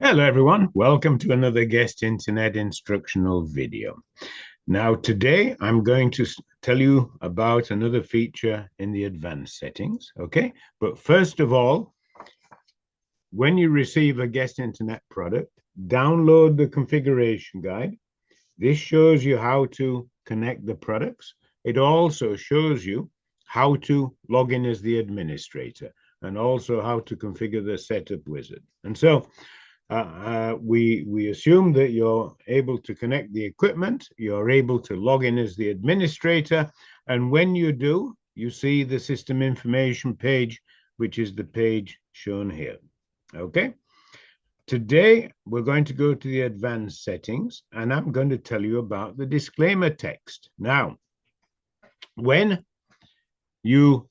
Hello everyone, welcome to another guest internet instructional video. Now today I'm going to tell you about another feature in the advanced settings, okay? But first of all, when you receive a guest internet product, download the configuration guide. This shows you how to connect the products. It also shows you how to log in as the administrator and also how to configure the setup wizard. And so we assume that you're able to connect the equipment, you're able to log in as the administrator, and when you do, you see the system information page, which is the page shown here. Okay. Today, we're going to go to the advanced settings, and I'm going to tell you about the disclaimer text. Now, when the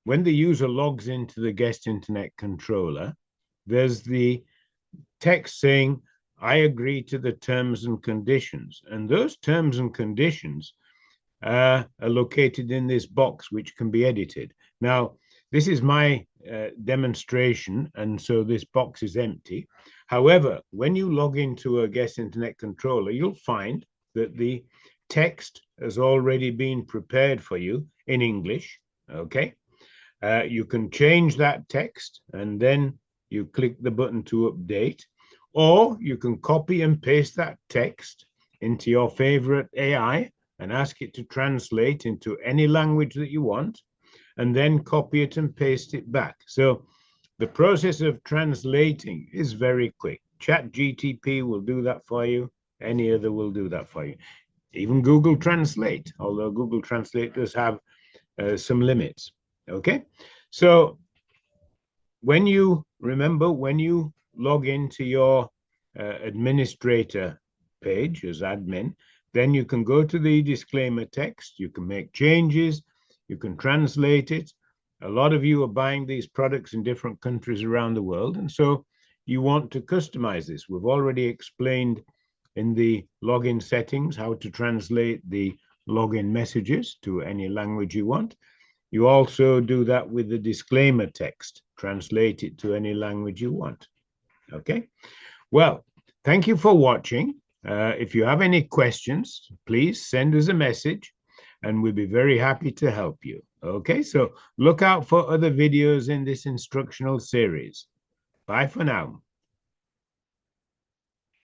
user logs into the guest internet controller, there's the text saying, I agree to the terms and conditions. And those terms and conditions are located in this box, which can be edited. Now, this is my demonstration, and so this box is empty. However, when you log into a guest internet controller, you'll find that the text has already been prepared for you in English, okay? You can change that text, and then you click the button to update, or you can copy and paste that text into your favorite AI and ask it to translate into any language that you want, and then copy it and paste it back. So the process of translating is very quick. ChatGTP will do that for you. Any other will do that for you. Even Google Translate, although Google Translate does have some limits. Okay, so when you log into your administrator page as admin, then you can go to the disclaimer text, you can make changes, you can translate it. A lot of you are buying these products in different countries around the world, and so you want to customize this. We've already explained in the login settings how to translate the login messages to any language you want. You also do that with the disclaimer text, translate it to any language you want. Okay, well, thank you for watching. If you have any questions, please send us a message and we'll be very happy to help you. Okay, so look out for other videos in this instructional series. Bye for now.